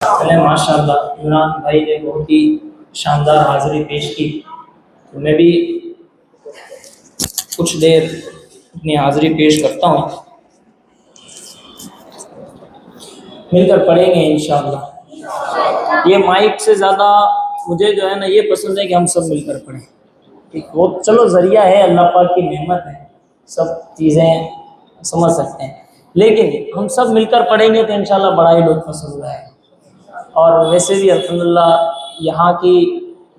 چلے ماشاء اللہ عمران بھائی نے بہت ہی شاندار حاضری پیش کی، تو میں بھی کچھ دیر اپنی حاضری پیش کرتا ہوں، مل کر پڑھیں گے انشاءاللہ۔ یہ مائک سے زیادہ مجھے جو ہے نا یہ پسند ہے کہ ہم سب مل کر پڑھیں، ٹھیک وہ چلو ذریعہ ہے، اللہ پاک کی نعمت ہے، سب چیزیں سمجھ سکتے ہیں، لیکن ہم سب مل کر پڑھیں گے تو انشاءاللہ بڑا ہی لطف پسند ہے۔ اور ویسے بھی الحمدللہ یہاں کی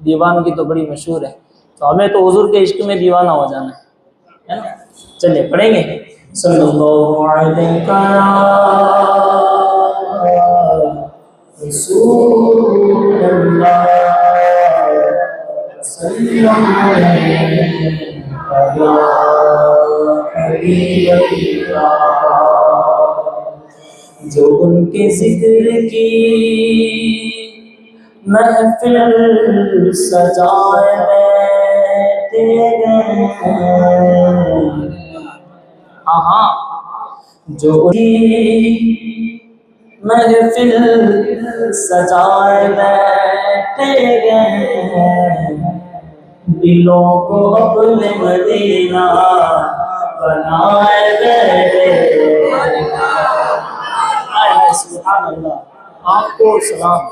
دیوان کی تو بڑی مشہور ہے، تو ہمیں تو حضور کے عشق میں دیوانہ ہو جانا ہے نا۔ چلیے پڑھیں گے، صلی اللہ علیہ رسول اللہ صلی اللہ علیہ حبیب اللہ۔ جو ان کے ذکر کی محفل سجائے بیٹھے گئے، ہاں جو محفل سجائے بیٹھے گئے، دلوں کو اپنے مدینہ بنائے بیٹھے۔ سبحان اللہ، آپ کو سلام۔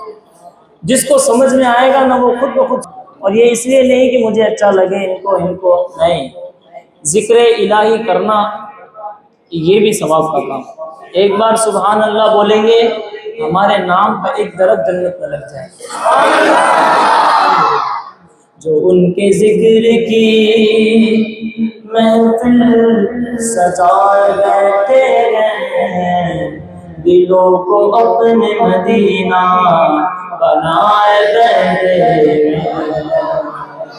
جس کو سمجھ میں آئے گا نا وہ خود بخود، اور یہ اس لیے نہیں کہ مجھے اچھا لگے ان کو نہیں، ذکر الہی کرنا یہ بھی ثواب کا کام۔ ایک بار سبحان اللہ بولیں گے، ہمارے نام کا ایک درخت جنت میں لگ جائے۔ جو ان کے ذکر کی محفل سجائے بیٹھے ہیں، دلوں کو اپنے مدینہ بنائے بیٹھے ہیں،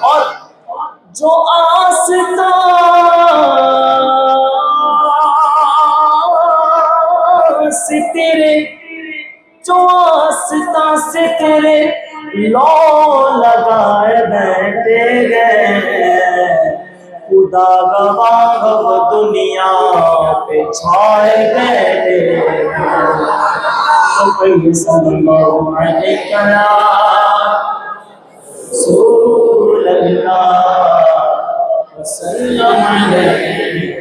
اور جو آستاں سے تیرے، جو آستاں سے تیرے لو لگائے بیٹھے گئے، خدا گواہ وہ دنیا پہ چھائے بیٹھے گئے۔ صلی اللہ علیہ رسول اللہ وسلم علیہ۔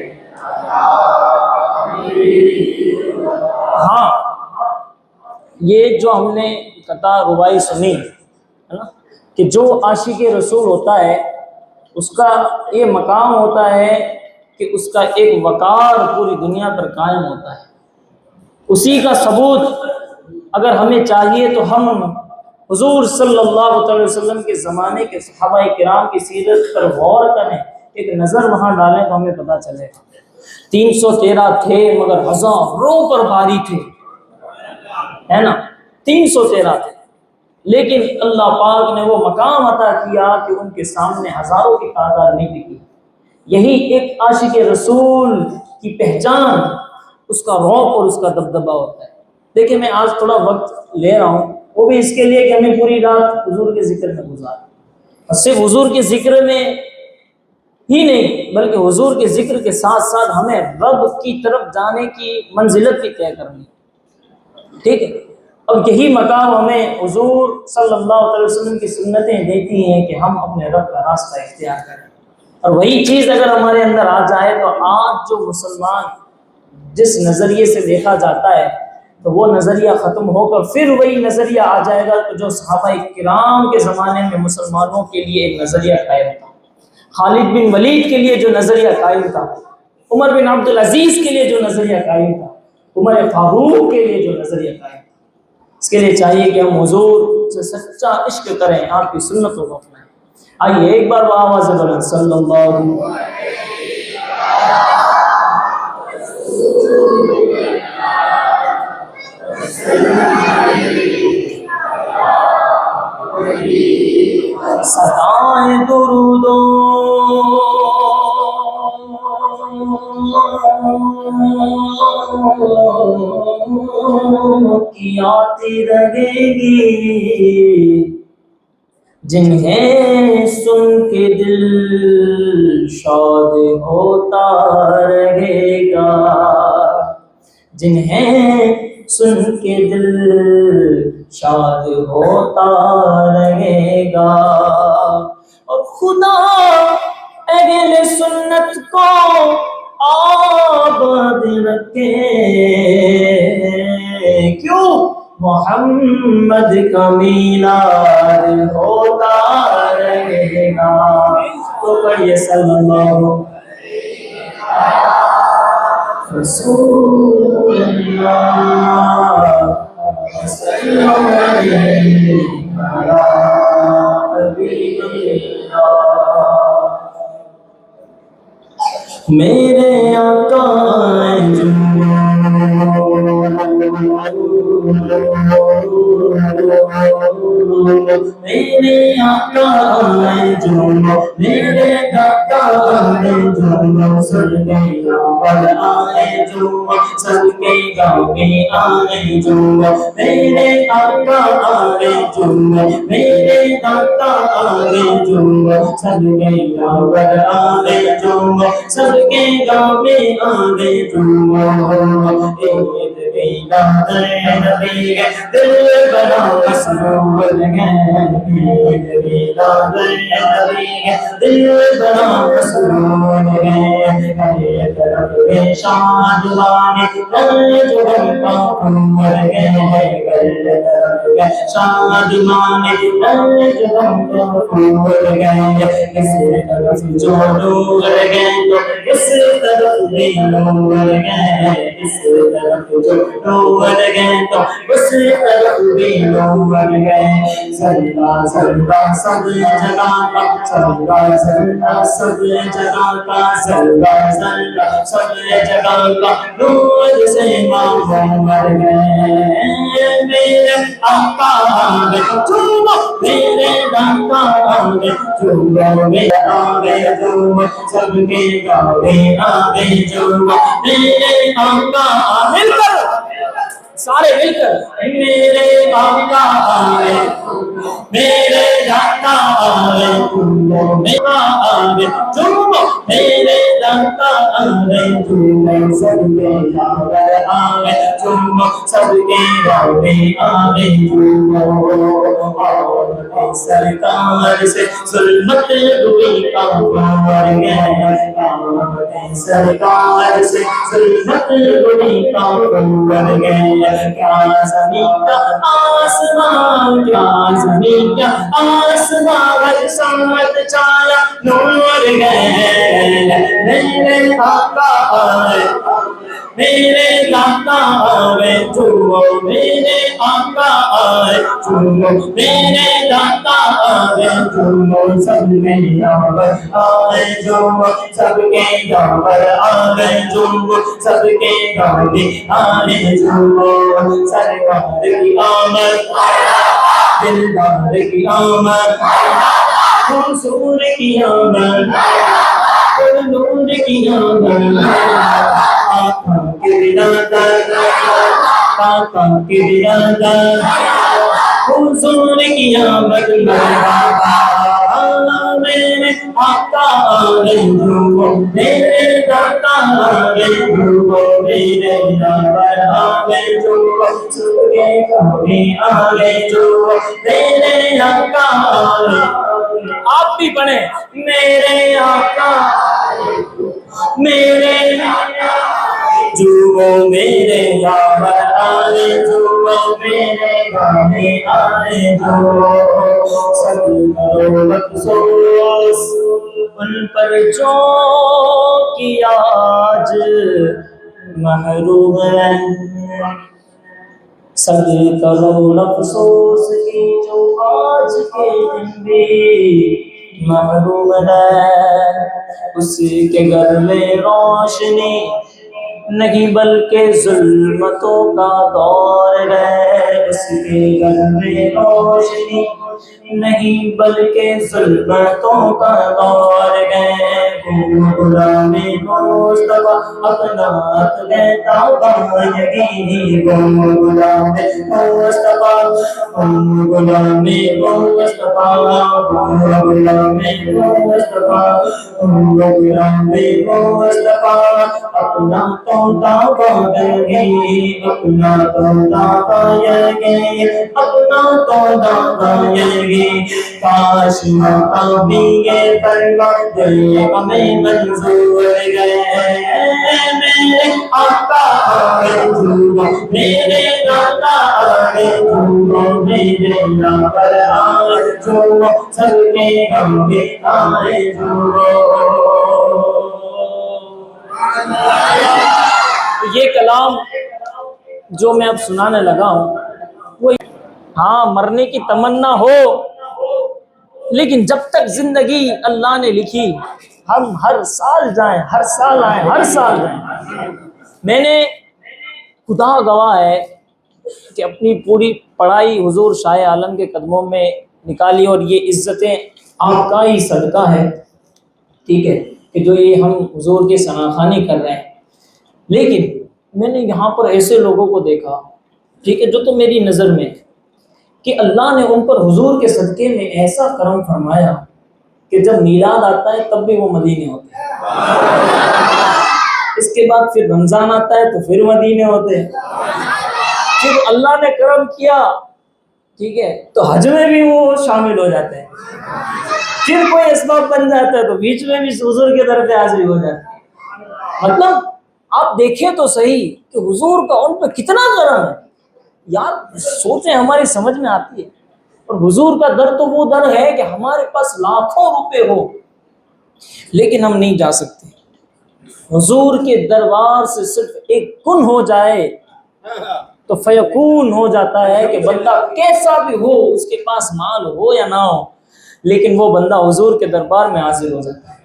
ہاں یہ جو ہم نے قطع ربائی سنی ہے نا، کہ جو عاشق رسول ہوتا ہے اس کا یہ مقام ہوتا ہے کہ اس کا ایک وقار پوری دنیا پر قائم ہوتا ہے۔ اسی کا ثبوت اگر ہمیں چاہیے تو ہم حضور صلی اللہ علیہ وسلم کے زمانے کے صحابہ کرام کی سیرت پر غور کریں، ایک نظر وہاں ڈالیں تو ہمیں پتہ چلے گا۔ 313 تھے مگر ہزاروں پر بھاری تھے، ہے نا، 313 تھے، لیکن اللہ پاک نے وہ مقام عطا کیا کہ ان کے سامنے ہزاروں کی تعداد نہیں دکھی۔ یہی ایک عاشق رسول کی پہچان، اس کا روپ اور اس کا دبدبہ ہوتا ہے۔ دیکھیں میں آج تھوڑا وقت لے رہا ہوں، وہ بھی اس کے لیے کہ ہمیں پوری رات حضور کے ذکر میں گزاریں، اور صرف حضور کے ذکر میں ہی نہیں بلکہ حضور کے ذکر کے ساتھ ساتھ ہمیں رب کی طرف جانے کی منزلت بھی طے کرنی، ٹھیک ہے۔ اب یہی مقام ہمیں حضور صلی اللہ علیہ وسلم کی سنتیں دیتی ہیں کہ ہم اپنے رب کا راستہ اختیار کریں، اور وہی چیز اگر ہمارے اندر آ جائے تو آج جو مسلمان جس نظریے سے دیکھا جاتا ہے تو وہ نظریہ ختم ہو کر پھر وہی نظریہ آ جائے گا کہ جو صحابہ کرام کے زمانے میں مسلمانوں کے لیے ایک نظریہ قائم تھا، خالد بن ولید کے لیے جو نظریہ قائم تھا، عمر بن عبد العزیز کے لیے جو نظریہ قائم تھا، عمر فاروق کے لیے جو نظریہ قائم تھا۔ اس کے لیے چاہیے کہ ہم حضور سے سچا عشق کریں، آپ کی سنتوں کو اپنائیں۔ آئیے ایک بار وہ آواز بلند، صلی اللہ علیہ سدائیں درودوں کی آتی رہے گی، جنہیں سن کے دل شاد ہوتا رہے گا، جنہیں سن کے دل شاد ہوتا رہے گا، اور خدا اہل سنت کو آباد رکھے، کیوں محمد کا میلاد ہوتا رہے گا۔ تو پڑھیے صلی اللہ رسول اللہ صلی اللہ علیہ میرے آقا میرے آقا جو میرے داتا جو سن کے گاؤں آئے جو سن کے گاؤں میں آئے جو میرے آقا آئے جو میرے داتا آئے جو سن کے گاؤں آئے جو سب کے گاؤں میں آئے جو نبی دل بڑا مسرور ہے، دل بڑا مسرور ہے، طرف شادمانے جو کا عمر ہے، شادمانے جو کا عمر ہے، اس طرف جو نور ہے تو اس طرف بھی نور ہے، اس طرف جو نور ہے تو اس طرف بھی نور ہے، سردا سردا سب جگہ کا، سردا سردا سب جگہ کا، سردا سردا سب جگہ کا نور سے معمر ہے، میرے آقا آگے چومو میرے داتا آگے چومو میرے آگے چومو سب کے گاؤں آگے چومو میرے آقا مل کر سارے مل کر میرے آقا آگے میرے داتا آگے چومو میرا آگے چومو میرے داتا آگے چومو سب کے گاؤں آگے چومو سب کے گاؤں آگے چومو سرکار سے ظلمت روی کا پار گیا، سرکار سے ظلمت روی کا پار گیا، کیا زمین کا آسمان کیا زمین کا آسمان ہر سمت چایا نور گئے، میرے آقا آئے میرے داتا آئے چومو میرے آقا آئے چومو میرے داتا آئے چومو سب کے یاور آئے چومو سب کے یاور آئے چومو سب کے گاڑی آئے چومو سرکار کی آمد دلدار کی آمد منصور کی آمد نور کی آمد آقا کی برادر آقا کی برادر حضور کی آمد مرحبا، میرے آقا آئے جو میرے داتا آئے جو میرے یاور آئے جو سب کے گاؤں آئے جو میرے آقا آئے، آپ بھی پڑھیں میرے آقا میرے جو میرے یاور آئے جو میرے گانے آئے جو سب کرو افسوس ان پر جو کیا آج محروم ہے، سب کرو افسوس کی جو آج کے دن بھی محروم ہے، اس کے گھر میں روشنی نہیں بلکہ ظلمتوں کا دور ہے، اس کے گھر میں روشنی نہیں بلکہ ظلمتوں کا دور ہے، غلام مصطفیٰ اپنا کہتا بایگی غلام مصطفیٰ غلام مصطفیٰ غلام مصطفیٰ غلام مصطفیٰ اپنا توتا بایگی اپنا توتا بایگی اپنا توتا بایگی کاش مقامی یہ فرمان دل ہمیں منظور گئے میرے آقا آرزو میرے آقا آرزو میرے ناپر آرزو سب کے غم میں آرزو. یہ کلام جو میں اب سنانے لگا ہوں وہ ہاں مرنے کی تمنا ہو لیکن جب تک زندگی اللہ نے لکھی ہم ہر سال جائیں ہر سال آئیں ہر سال جائیں. میں نے خدا گواہ ہے کہ اپنی پوری پڑھائی حضور شاہ عالم کے قدموں میں نکالی اور یہ عزتیں آپ کا ہی صدقہ ہے ٹھیک ہے کہ جو یہ ہم حضور کی ثناخوانی کر رہے ہیں. لیکن میں نے یہاں پر ایسے لوگوں کو دیکھا ٹھیک ہے جو تو میری نظر میں کہ اللہ نے ان پر حضور کے صدقے میں ایسا کرم فرمایا کہ جب میلاد آتا ہے تب بھی وہ مدینے ہوتے ہیں, اس کے بعد پھر رمضان آتا ہے تو پھر مدینے ہوتے ہیں, پھر اللہ نے کرم کیا ٹھیک ہے تو حج میں بھی وہ شامل ہو جاتے ہیں, پھر کوئی اسباب بن جاتا ہے تو بیچ میں بھی حضور کے در پہ حاضری ہو جاتی ہے. مطلب آپ دیکھیں تو صحیح کہ حضور کا ان پہ کتنا کرم ہے یار, سوچیں ہماری سمجھ میں آتی ہے. اور حضور کا در تو وہ در ہے کہ ہمارے پاس لاکھوں روپے ہو لیکن ہم نہیں جا سکتے. حضور کے دربار سے صرف ایک کن ہو جائے تو فیکون ہو جاتا ہے کہ بندہ کیسا بھی ہو, اس کے پاس مال ہو یا نہ ہو, لیکن وہ بندہ حضور کے دربار میں حاضر ہو جاتا ہے.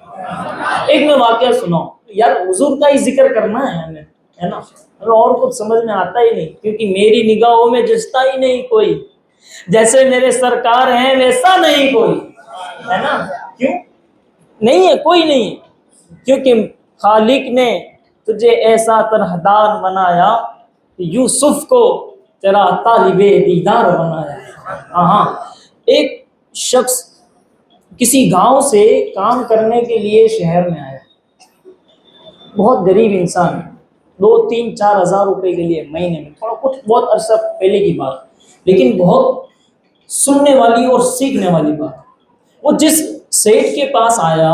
ایک میں واقعہ سناؤں یار, حضور کا ہی ذکر کرنا ہے ہمیں ہے نا, اور کچھ سمجھ میں آتا ہی نہیں کیونکہ میری نگاہوں میں جچتا ہی نہیں کوئی, جیسے میرے سرکار ہیں ویسا نہیں کوئی ہے نا. کیوں نہیں ہے, کوئی نہیں, کیونکہ خالق نے تجھے ایسا طرحدار بنایا کہ یوسف کو تیرا طالب دیدار بنایا. ہاں ایک شخص کسی گاؤں سے کام کرنے کے لیے شہر میں آیا, بہت غریب انسان, 2-3-4 ہزار روپے کے لیے مہینے میں, تھوڑا کچھ بہت عرصہ پہلے کی بات لیکن بہت سننے والی اور سیکھنے والی بات. وہ جس سیٹ کے پاس آیا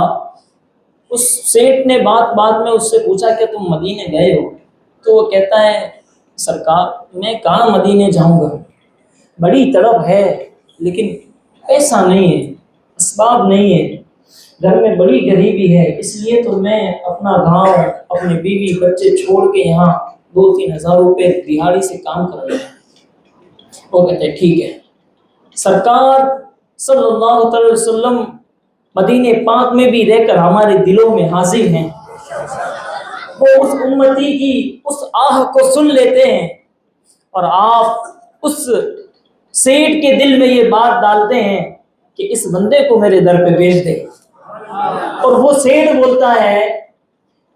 اس سیٹ نے بات میں اس سے پوچھا کہ تم مدینے گئے ہو؟ تو وہ کہتا ہے سرکار میں کہاں مدینے جاؤں گا, بڑی طلب ہے لیکن پیسہ نہیں ہے, اسباب نہیں ہے, گھر میں بڑی غریبی ہے, اس لیے تو میں اپنا گاؤں اپنے بیوی بچے چھوڑ کے یہاں 2-3 ہزار روپے دیہاڑی سے کام کر رہے ہیں. وہ کہتے ہیں ٹھیک ہے. سرکار صلی اللہ علیہ وسلم مدینہ پاک میں بھی رہ کر ہمارے دلوں میں حاضر ہیں, وہ اس امتی کی اس آہ کو سن لیتے ہیں اور آپ اس سیٹ کے دل میں یہ بات ڈالتے ہیں کہ اس بندے کو میرے در پہ بھیج دے. اور وہ سیٹ بولتا ہے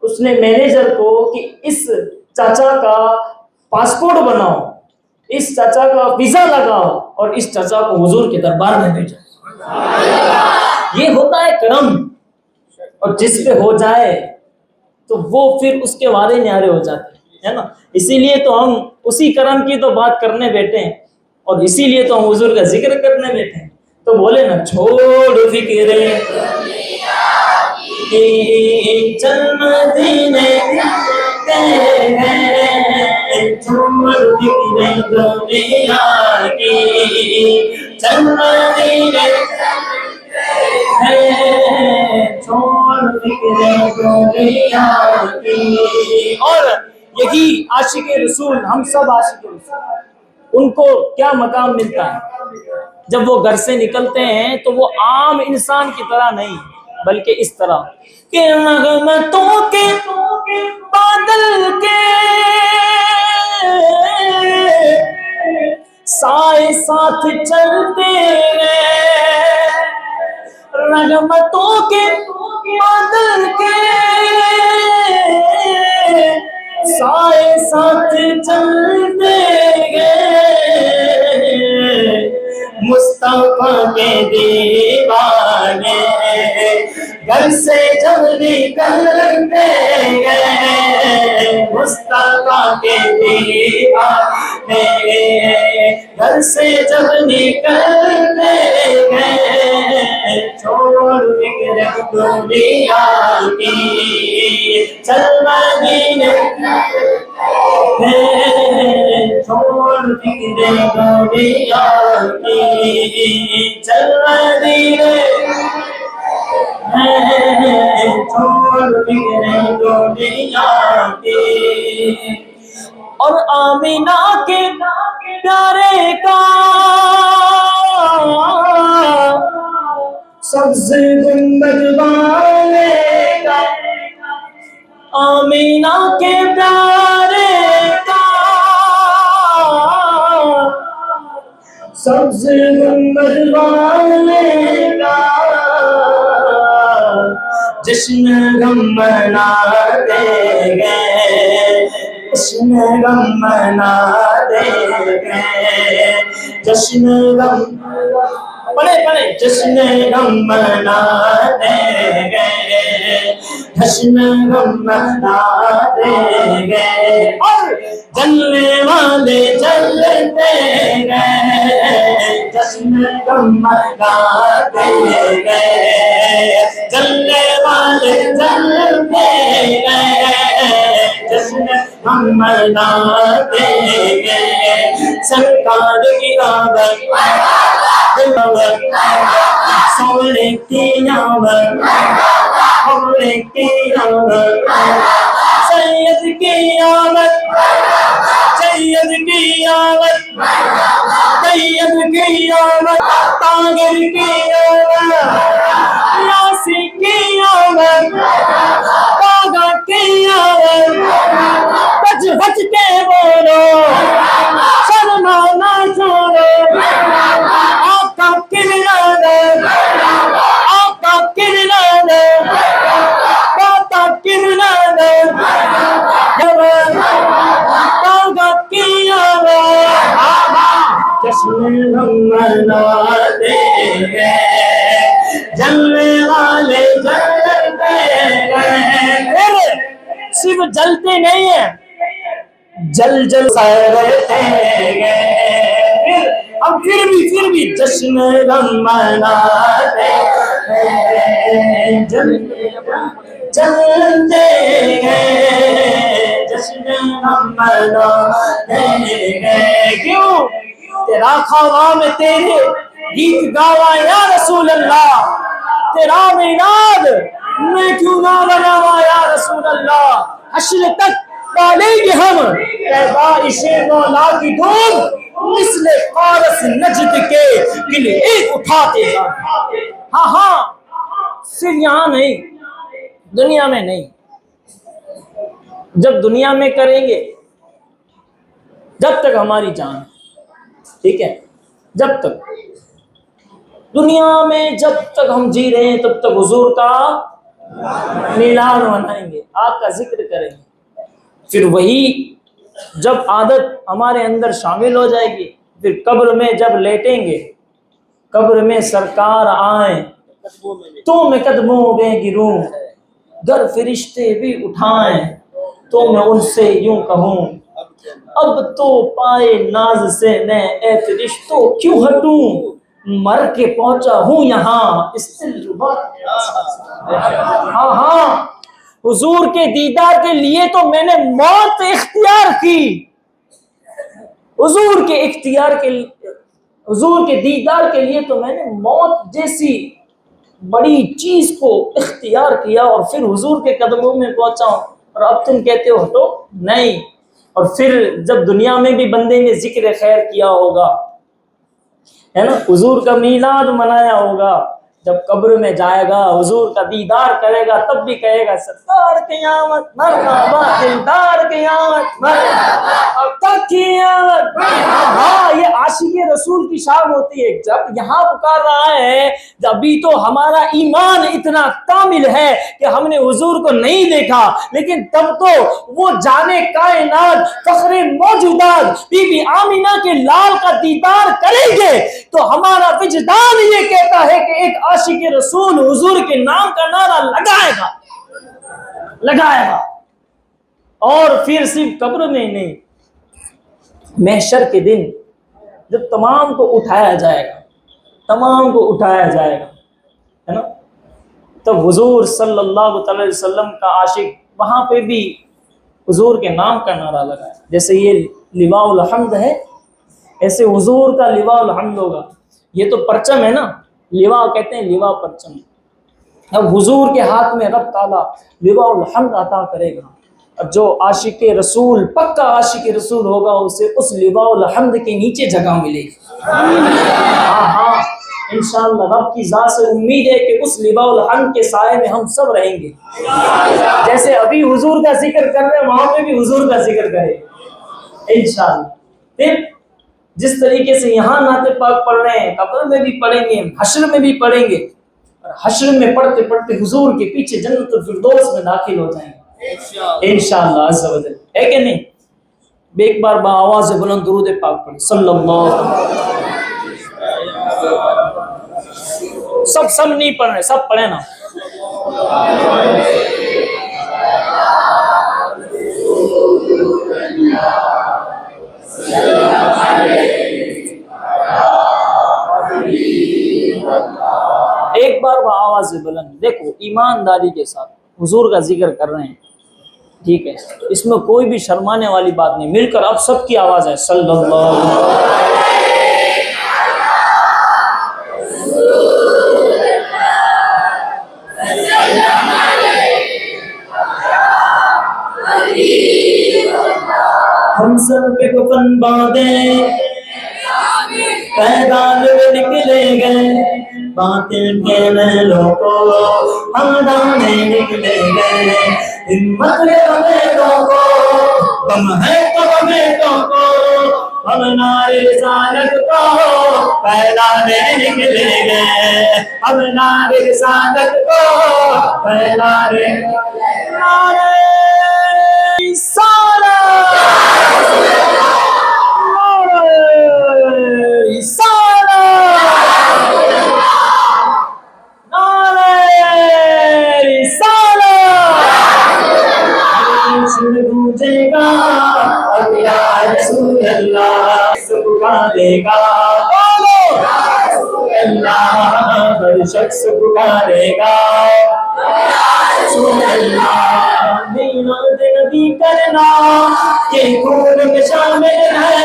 اس نے مینیجر کو کہ اس چاچا کا پاسپورٹ بناؤ, اس چاچا کا ویزا لگاؤ اور اس چاچا کو حضور کے دربار میں بھیجو. یہ ہوتا ہے کرم, اور جس پہ ہو جائے تو وہ پھر اس کے وارے نیارے ہو جاتے ہیں نا. اسی لیے تو ہم اسی کرم کی تو بات کرنے بیٹھے ہیں اور اسی لیے تو ہم حضور کا ذکر کرنے بیٹھے ہیں. تو بولے نا چھوڑ فکریں چل مدینے چھوڑ فکریں دنیا کی, چل مدینے چھوڑ فکریں دنیا کی. اور یہی عاشق رسول, ہم سب عاشق رسول, ان کو کیا مقام ملتا ہے جب وہ گھر سے نکلتے ہیں تو وہ عام انسان کی طرح نہیں بلکہ اس طرح کہ نغمتوں کے بادل کے سائے ساتھ چلتے ہیں, نغمتوں کے بادل کے سائے ساتھ چلتے گئے، مصطفیٰ کے دیوانے گھر سے جب نکلتے گئے، مصطفیٰ کے دیوانے گھر سے جب نکلتے گئے، چھوڑ فکر دنیا کی چل مدینے، چھوڑ فکر دنیا کی چل مدینے، چھوڑ فکر دنیا کی۔ اور آمینہ کے پیارے کا سبز گنبد والے کا، آمینہ کے پیارے کا سبز گنبد والے کا جشن غم مناتے گئے، جشن غم مناتے گئے، جشن غم پڑھے جشن غم مناتے گئے، جشن غم مناتے گئے، اور جلنے والے جلتے گئے، جشن غم مناتے گئے، جلنے والے جلتے گئے، جشن غم مناتے گئے، سرکار کی آمد سونے کی آمد، ہمارے کی آمد، سید کی آمد، سید کی آمد، سید کی آمد، تاجر کی آمد، یاسی کی آمد، باغا کی آمد، بچ بچ کے بولو، شرما نہ چھوڑو، آقا کرنادر، آقا کرنادر، باتا کرنادر، جبر باغا کی آمد، جشن غم مناتے گئے، جلنے والے جلتے گئے، صرف جلتے نہیں ہیں، جل جل رہتے گئے، اب پھر بھی جشن غم مناتے گئے، جلتے گئے، جشن غم مناتے گئے، کیوں تیرا خواہ میں تیرے گیت گاوا یا رسول اللہ، تیرا میلاد میں کیوں نہ بناوا یا رسول اللہ، حشر تک پالیں گے ہم پیدائش مولا کی دھوم، مثل فارس نجد کے دل ایک اٹھاتے گا۔ ہاں ہاں، صرف یہاں نہیں، دنیا میں نہیں، جب دنیا میں کریں گے، جب تک ہماری جان ہے، ٹھیک ہے، جب تک دنیا میں جب تک ہم جی رہے ہیں تب تک حضور کا میلاد منائیں گے، آپ کا ذکر کریں گے، پھر وہی جب عادت ہمارے اندر شامل ہو جائے گی، پھر قبر میں جب لیٹیں گے، قبر میں سرکار آئیں تو میں قدموں میں گروں، گر فرشتے بھی اٹھائیں تو میں ان سے یوں کہوں، اب تو پائے ناز سے میں اے فرشتوں کیوں ہٹوں، مر کے پہنچا ہوں یہاں اس دلربا۔ ہاں ہاں، حضور کے دیدار کے لیے تو میں نے موت اختیار کی، حضور کے دیدار کے لیے تو میں نے موت جیسی بڑی چیز کو اختیار کیا، اور پھر حضور کے قدموں میں پہنچا ہوں، اور اب تم کہتے ہو تو نہیں۔ اور پھر جب دنیا میں بھی بندے نے ذکر خیر کیا ہوگا، ہے نا، حضور کا میلاد منایا ہوگا، جب قبر میں جائے گا حضور کا دیدار کرے گا تب بھی کہے گا سرکار قیامت مرحبا، دلدار قیامت مرحبا، اب تک قیامت مرحبا۔ ہاں یہ عاشق رسول کی شان ہوتی ہے۔ جب یہاں پکار رہا ہے ابھی تو ہمارا ایمان اتنا کامل ہے کہ ہم نے حضور کو نہیں دیکھا، لیکن تب تو وہ جانے کائنات فخر موجودات بی بی آمینہ کے لال کا دیدار کریں گے تو ہمارا وجدان یہ کہتا ہے کہ ایک عاشق رسول حضور کے نام کا نعرہ لگائے گا۔ اور پھر صرف قبر میں نہیں، محشر کے دن جب تمام کو اٹھایا جائے گا ہے نا، تب حضور صلی اللہ علیہ وسلم کا عاشق وہاں پہ بھی حضور کے نام کا نعرہ لگائے۔ جیسے یہ لواء الحمد ہے، ایسے حضور کا لواء الحمد ہوگا۔ یہ تو پرچم ہے نا، لواء کہتے ہیں، لواء پرچم۔ اب حضور کے ہاتھ میں رب تعالیٰ لواء الحمد عطا کرے گا، اور جو عاشق رسول پکا عاشق رسول ہوگا اسے اس لواء الحمد کے نیچے جگہ ملے گی۔ ہاں انشاءاللہ رب کی ذات سے امید ہے کہ اس لواء الحمد کے سائے میں ہم سب رہیں گے۔ جیسے ابھی حضور کا ذکر کر رہے ہیں وہاں پہ بھی حضور کا ذکر کریں انشاءاللہ۔ پھر جس طریقے سے یہاں نعت پاک پڑھ رہے ہیں قبر میں بھی پڑھیں گے، حشر میں بھی پڑھیں گے، اور حشر میں پڑھتے پڑھتے حضور کے پیچھے جنت الفردوس میں داخل ہو جائیں گے انشاءاللہ عز و جل، ہے کہ نہیں؟ ایک بار با آواز بلند درود پاک پڑھیں صلی اللہ علیہ وسلم۔ سب نہیں پڑھ رہے، سب پڑھیں نا۔ ایک بار وہ آواز بلند، دیکھو ایمانداری کے ساتھ حضور کا ذکر کر رہے ہیں، ٹھیک ہے، اس میں کوئی بھی شرمانے والی بات نہیں، مل کر اب سب کی آواز ہے صلی اللہ علیہ وسلم۔ ہم سر پہ کفن باندھے پیدان میں نکلے گئے، باطل کے محلوں کو ہم ڈالنے نکلے گئے، ہمت ہے ہمیٹوں کو، ہم ہے تو ہمیٹوں کو، ہم نعرے رسالت کو پھیلانے نکلے گئے، ہم نعرے رسالت کو پھیلانے نعرے رسالت گونجے گا اب یا رسول اللہ پکارے گا، یا رسول اللہ ہر شخص پکارے گا، یا رسول اللہ میلاد نبی کرنا یہ خون میں شامل ہے،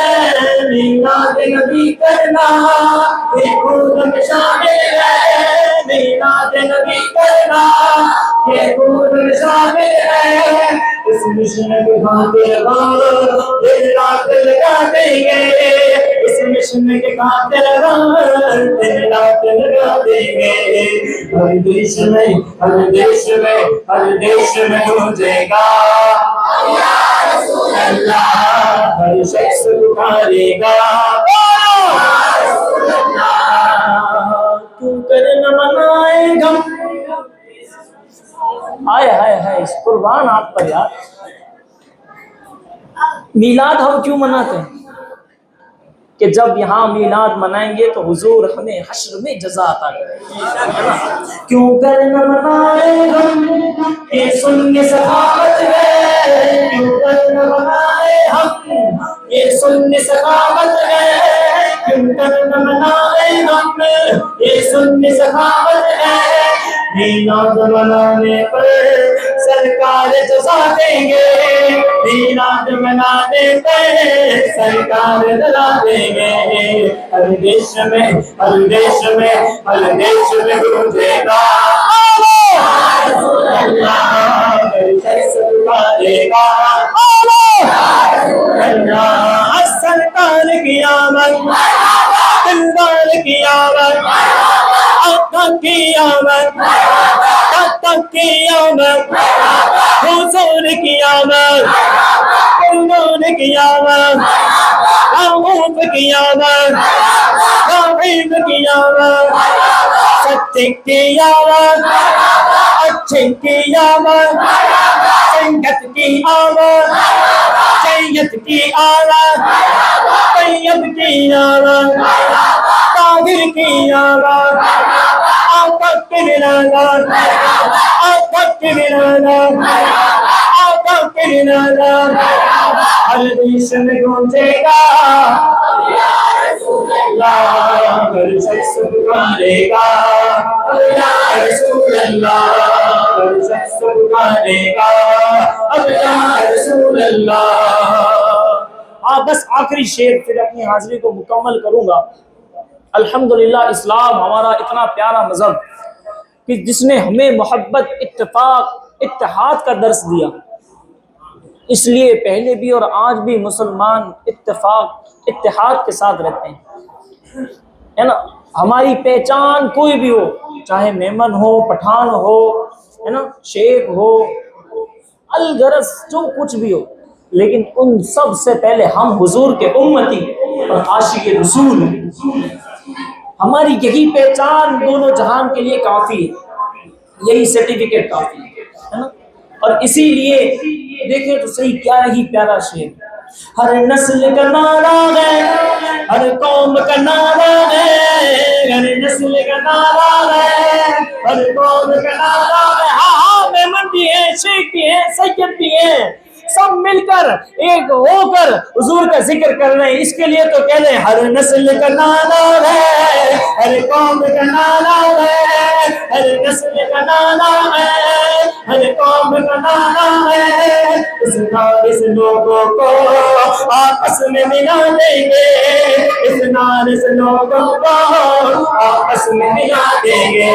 میلاد نبی کرنا یہ خون میں شامل ہے، میلاد نبی کرنا یہ خون میں شامل ہے، اس مشن کے خاطر دن رات لگا دیں گے، اس مشن کے خاطر دن رات لگا دیں گے، ہر دیش میں ہر دیش میں ہر دیش میں گونجے گا یا رسول اللہ، ہر شخص پکارے گا یا رسول اللہ، کیوں کر نہ منائے غم، ہائے قربان آپ پر یار۔ میلاد ہم کیوں مناتے ہیں کہ جب یہاں میلاد منائیں گے تو حضور ہمیں حشر میں جزا عطا کرے گا۔ کیوں کر نہ منائے غم یہ سن کے سخاوت ہے، کیوں کر نہ منائے ہم یہ سن کے سخاوت ہے، کیوں کر نہ منائے غم یہ سن کے سخاوت ہے، میلاد منانے پر سرکار جزا دیں گے، میلاد منانے پر سرکار جزا دیں گے، ہر دیش میں ہر دیش میں ہر دیش میں گونجے گا یا رسول اللہ، ہر شخص پکارے گا یا رسول اللہ، سرکار کی آمد دلدار کی آمد، آقا کی آمد، تک کی آمد، حضور کی آمد، قربان کی آمد، رؤوف کی آمد، رحیم کی آمد، سچے کی آمد، اچھے کی آمد، سنگت کی آمد، سید کی آمد، طیب کی آمد، طاہر کی آمد، آقا کی ولادت، آقا کی ولادت، آقا کی ولادت، ہر دیش میں گونجے گا ہر شخص پکارے گا یا رسول اللہ، ہر شخص پکارے گا یا رسول اللہ۔ بس آخری شعر پھر اپنی حاضری کو مکمل کروں گا۔ الحمدللہ اسلام ہمارا اتنا پیارا مذہب کہ جس نے ہمیں محبت، اتفاق، اتحاد کا درس دیا، اس لیے پہلے بھی اور آج بھی مسلمان اتفاق، اتحاد کے ساتھ رہتے ہیں، ہے نا۔ ہماری پہچان کوئی بھی ہو، چاہے میمن ہو، پٹھان ہو، ہے نا، شیخ ہو، الغرض جو کچھ بھی ہو، لیکن ان سب سے پہلے ہم حضور کے امتی اور عاشق رسول ہیں۔ ہماری یہی پہچان دونوں جہان کے لیے کافی ہے، یہی سرٹیفکیٹ کافی ہے نا۔ اور اسی لیے دیکھیں تو صحیح، کیا ہی پیارا شعر، ہر نسل کا نعرہ ہے، ہر قوم کا نعرہ ہے، ہر نسل کا نعرہ ہے، ہر قوم کا نعرہ ہے۔ ہاں میمن بھی ہیں، شیخ بھی ہیں، سید بھی ہیں، سب مل کر ایک ہو کر حضور کا ذکر کر رہے ہیں۔ اس کے لیے تو کہہ رہے ہیں ہر نسل کا نعرہ ہے، ہر قوم کا نعرہ ہے، ہر نسل کا نعرہ ہے، ہر قوم کا نعرہ ہے۔ اس نعرے سے لوگوں کو آپس میں ملا دیں گے، اس نعرے سے لوگوں کو آپس میں ملا دیں گے۔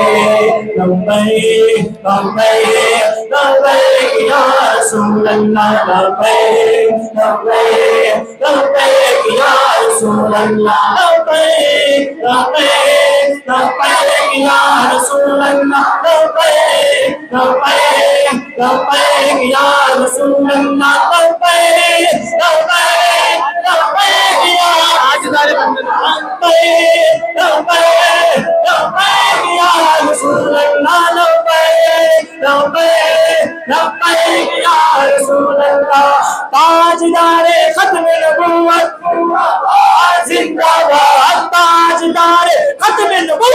لبیک لبیک لبیک یا رسول اللہ، لبیک لبیک لبیک یا رسول اللہ، لبیک لبیک لبیک یا رسول اللہ، لبیک لبیک لبیک یا رسول اللہ، لبیک لبیک لبیک یا حاجدار بندنا، لبیک لبیک لبیک یا رسول اللہ، لبیک لبیک لبیک یا رسول اللہ۔ تاجدار ختم نبوت زندہ باد، تاجدار ختم نبوت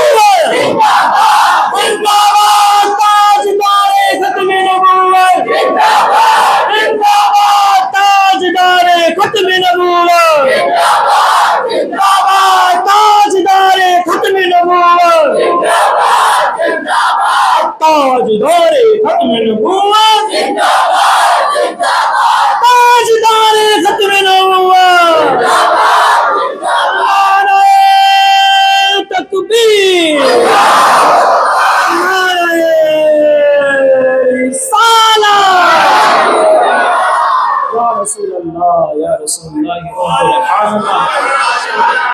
زندہ باد، زندہ باد، تاجدار ختم نبوت زندہ باد، زندہ باد، تاجدار ختم نبوت زندہ باد، زندہ باد، تاجدار ختم نبوت زندہ باد، زندہ باد، تاجدار ختم نبوت زندہ باد، زندہ باد، تاجدار ختم نبوت زندہ باد، زندہ باد، نعرہ تکبیر، نعرہ رسالت، یا رسول اللہ، یا رسول اللہ،